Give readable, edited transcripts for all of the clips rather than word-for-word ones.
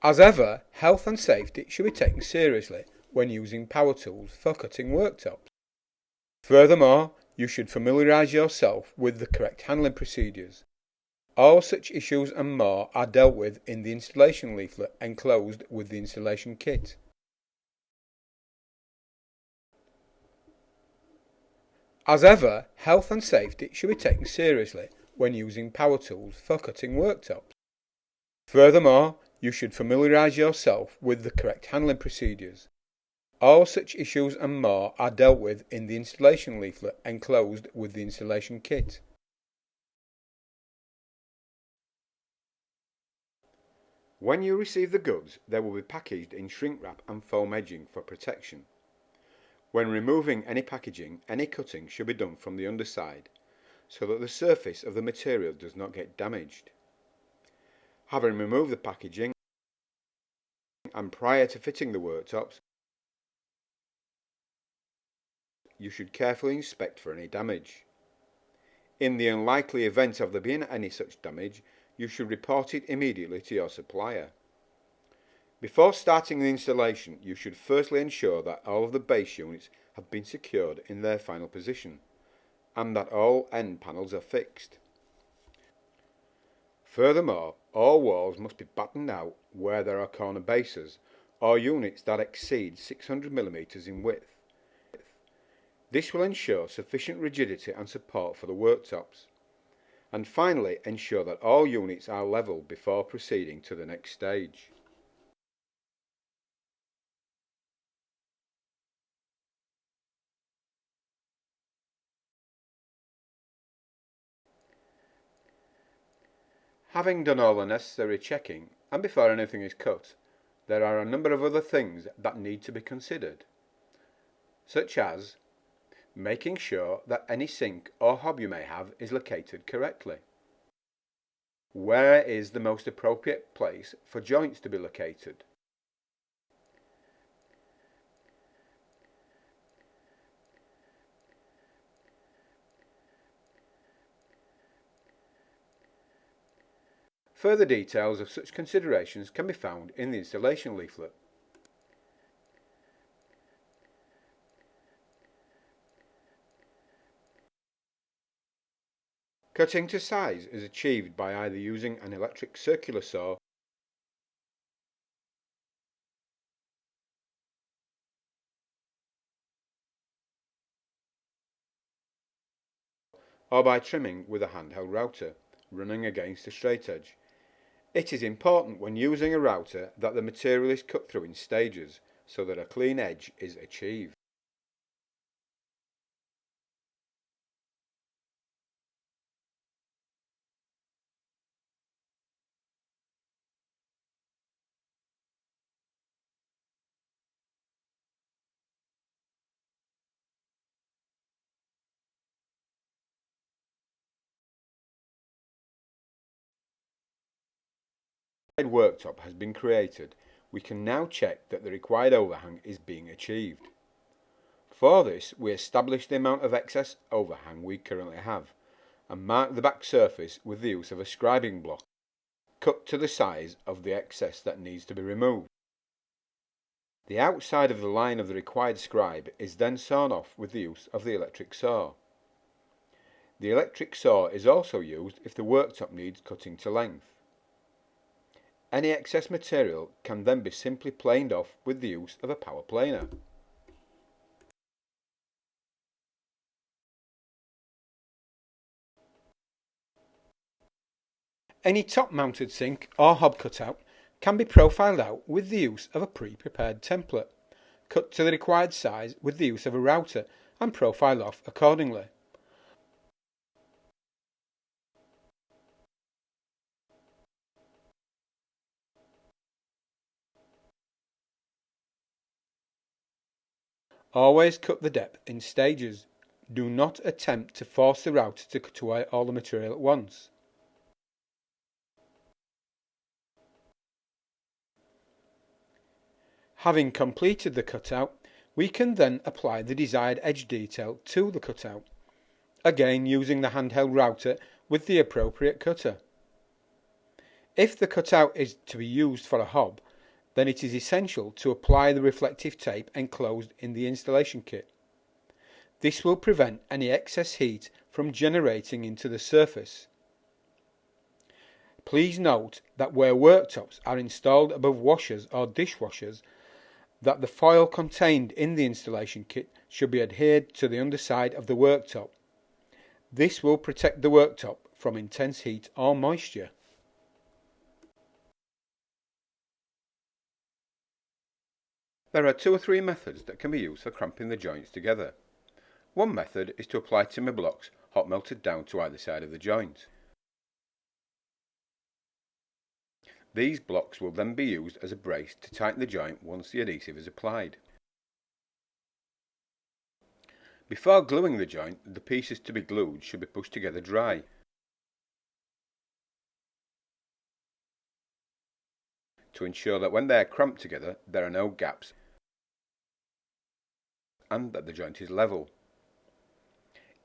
As ever, health and safety should be taken seriously when using power tools for cutting worktops. Furthermore, you should familiarise yourself with the correct handling procedures. All such issues and more are dealt with in the installation leaflet enclosed with the installation kit. As ever, health and safety should be taken seriously when using power tools for cutting worktops. Furthermore, you should familiarise yourself with the correct handling procedures. All such issues and more are dealt with in the installation leaflet enclosed with the installation kit. When you receive the goods, they will be packaged in shrink wrap and foam edging for protection. When removing any packaging, any cutting should be done from the underside, so that the surface of the material does not get damaged. Having removed the packaging, and prior to fitting the worktops, you should carefully inspect for any damage. In the unlikely event of there being any such damage, you should report it immediately to your supplier. Before starting the installation, you should firstly ensure that all of the base units have been secured in their final position, and that all end panels are fixed. Furthermore, all walls must be battened out where there are corner bases, or units that exceed 600 mm in width. This will ensure sufficient rigidity and support for the worktops. And finally, ensure that all units are level before proceeding to the next stage. Having done all the necessary checking, and before anything is cut, there are a number of other things that need to be considered, such as making sure that any sink or hob you may have is located correctly. Where is the most appropriate place for joints to be located? Further details of such considerations can be found in the installation leaflet. Cutting to size is achieved by either using an electric circular saw or by trimming with a handheld router, running against a straight edge. It is important when using a router that the material is cut through in stages so that a clean edge is achieved. Worktop has been created, we can now check that the required overhang is being achieved. For this, we establish the amount of excess overhang we currently have and mark the back surface with the use of a scribing block, cut to the size of the excess that needs to be removed. The outside of the line of the required scribe is then sawn off with the use of the electric saw. The electric saw is also used if the worktop needs cutting to length. Any excess material can then be simply planed off with the use of a power planer. Any top-mounted sink or hob cutout can be profiled out with the use of a pre-prepared template, cut to the required size with the use of a router and profiled off accordingly. Always cut the depth in stages. Do not attempt to force the router to cut away all the material at once. Having completed the cutout, we can then apply the desired edge detail to the cutout, again using the handheld router with the appropriate cutter. If the cutout is to be used for a hob, then it is essential to apply the reflective tape enclosed in the installation kit. This will prevent any excess heat from generating into the surface. Please note that where worktops are installed above washers or dishwashers, that the foil contained in the installation kit should be adhered to the underside of the worktop. This will protect the worktop from intense heat or moisture. There are 2 or 3 methods that can be used for cramping the joints together. One method is to apply timber blocks hot melted down to either side of the joint. These blocks will then be used as a brace to tighten the joint once the adhesive is applied. Before gluing the joint, the pieces to be glued should be pushed together dry. To ensure that when they are cramped together, there are no gaps and that the joint is level.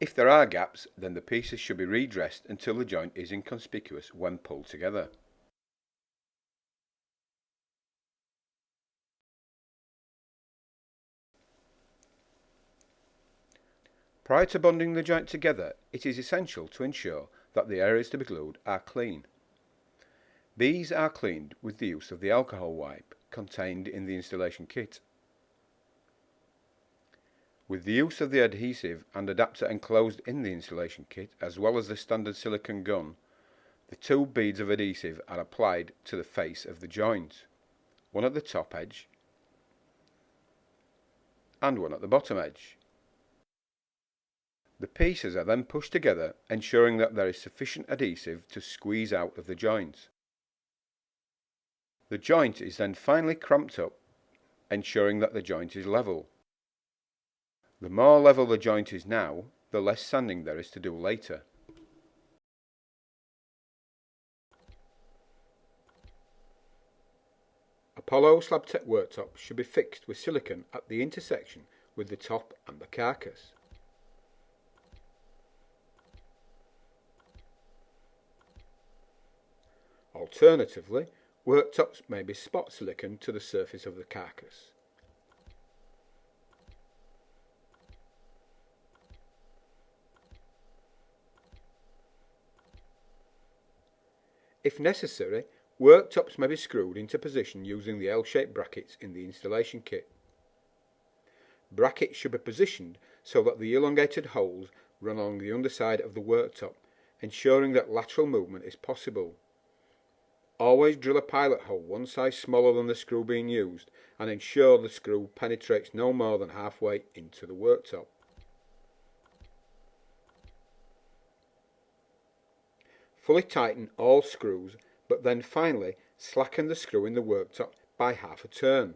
If there are gaps, then the pieces should be redressed until the joint is inconspicuous when pulled together. Prior to bonding the joint together, it is essential to ensure that the areas to be glued are clean. These are cleaned with the use of the alcohol wipe contained in the installation kit. With the use of the adhesive and adapter enclosed in the installation kit, as well as the standard silicone gun, the 2 beads of adhesive are applied to the face of the joint, one at the top edge and one at the bottom edge. The pieces are then pushed together, ensuring that there is sufficient adhesive to squeeze out of the joint. The joint is then finally cramped up, ensuring that the joint is level. The more level the joint is now, the less sanding there is to do later. Apollo Slab Tech worktops should be fixed with silicone at the intersection with the top and the carcass. Alternatively, worktops may be spot silicone to the surface of the carcass. If necessary, worktops may be screwed into position using the L-shaped brackets in the installation kit. Brackets should be positioned so that the elongated holes run along the underside of the worktop, ensuring that lateral movement is possible. Always drill a pilot hole one size smaller than the screw being used and ensure the screw penetrates no more than halfway into the worktop. Fully tighten all screws, but then finally slacken the screw in the worktop by half a turn.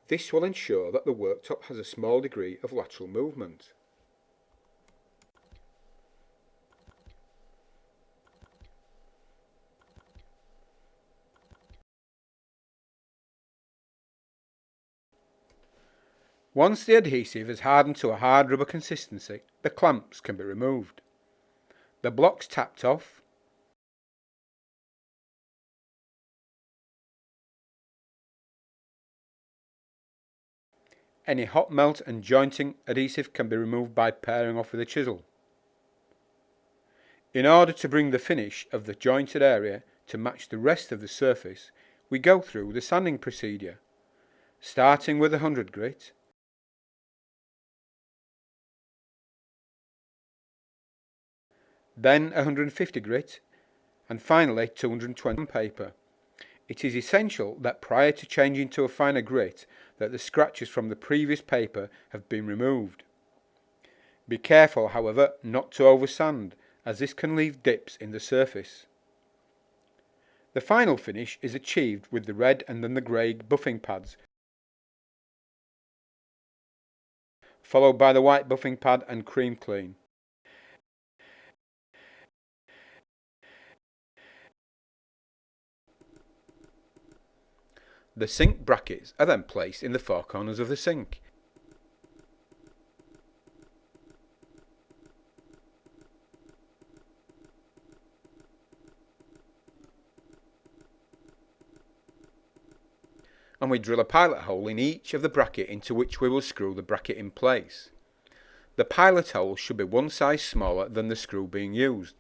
This will ensure that the worktop has a small degree of lateral movement. Once the adhesive has hardened to a hard rubber consistency, the clamps can be removed. The blocks tapped off. Any hot melt and jointing adhesive can be removed by paring off with a chisel. In order to bring the finish of the jointed area to match the rest of the surface, we go through the sanding procedure, starting with 100 grit, then 150 grit, and finally 220 paper. It is essential that prior to changing to a finer grit that the scratches from the previous paper have been removed. Be careful, however, not to oversand, as this can leave dips in the surface. The final finish is achieved with the red and then the grey buffing pads, followed by the white buffing pad and cream clean. The sink brackets are then placed in the 4 corners of the sink. and we drill a pilot hole in each of the bracket into which we will screw the bracket in place. The pilot hole should be one size smaller than the screw being used.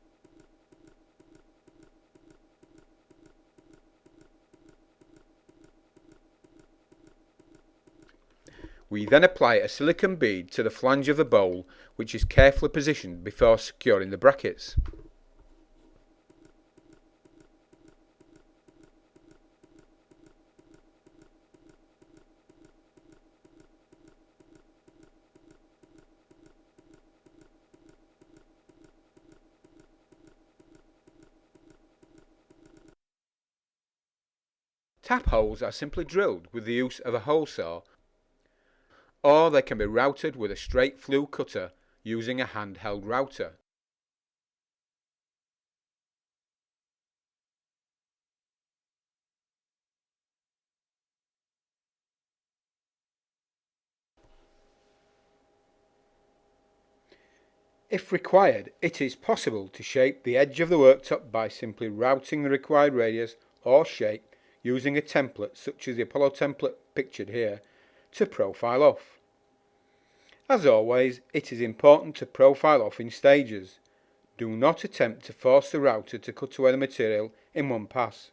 We then apply a silicone bead to the flange of the bowl, which is carefully positioned before securing the brackets. Tap holes are simply drilled with the use of a hole saw, or they can be routed with a straight flue cutter using a handheld router. If required, it is possible to shape the edge of the worktop by simply routing the required radius or shape using a template such as the Apollo template pictured here to profile off. As always, it is important to profile off in stages. Do not attempt to force the router to cut away the material in one pass.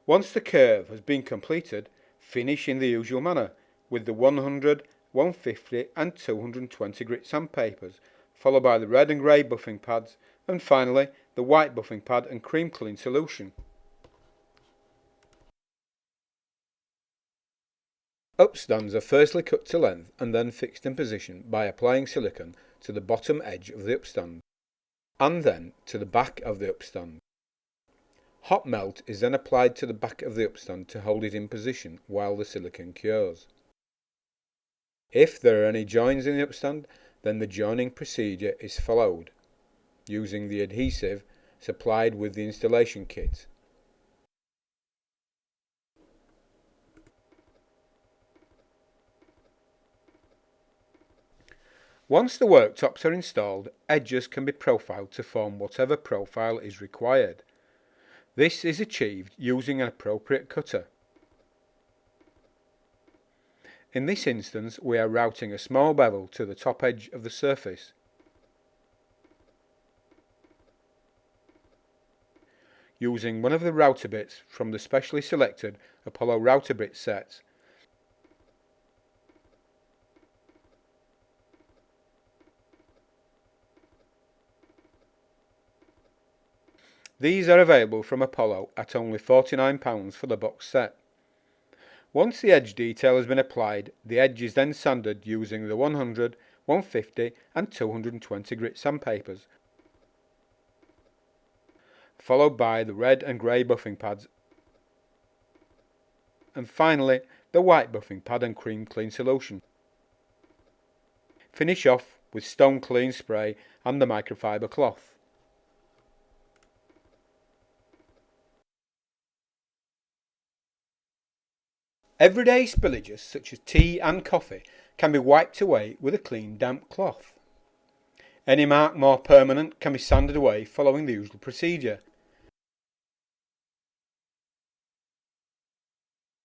Once the curve has been completed, finish in the usual manner with the 100, 150 and 220 grit sandpapers, followed by the red and grey buffing pads, and finally the white buffing pad and cream clean solution. Upstands are firstly cut to length and then fixed in position by applying silicone to the bottom edge of the upstand, and then to the back of the upstand. Hot melt is then applied to the back of the upstand to hold it in position while the silicone cures. If there are any joins in the upstand, then the joining procedure is followed, using the adhesive supplied with the installation kit. Once the worktops are installed, edges can be profiled to form whatever profile is required. This is achieved using an appropriate cutter. In this instance, we are routing a small bevel to the top edge of the surface. Using one of the router bits from the specially selected Apollo router bit set. These are available from Apollo at only £49 for the box set. Once the edge detail has been applied, the edge is then sanded using the 100, 150 and 220 grit sandpapers, followed by the red and grey buffing pads, and finally the white buffing pad and cream clean solution. Finish off with stone clean spray and the microfiber cloth. Everyday spillages such as tea and coffee can be wiped away with a clean damp cloth. Any mark more permanent can be sanded away following the usual procedure.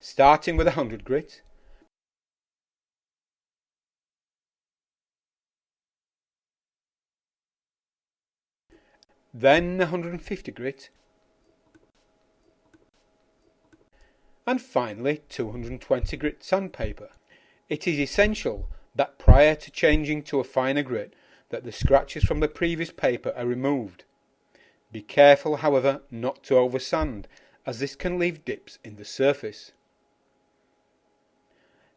Starting with 100 grit, then 150 grit, and finally 220 grit sandpaper. It is essential that prior to changing to a finer grit that the scratches from the previous paper are removed. Be careful, however, not to oversand, as this can leave dips in the surface.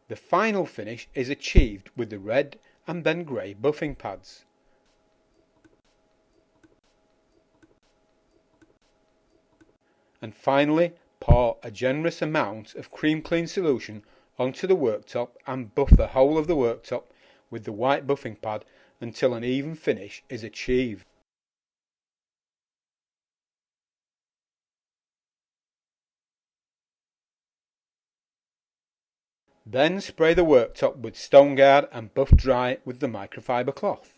The final finish is achieved with the red and then grey buffing pads. And finally, pour a generous amount of cream clean solution onto the worktop and buff the whole of the worktop with the white buffing pad until an even finish is achieved. Then spray the worktop with stone guard and buff dry with the microfiber cloth.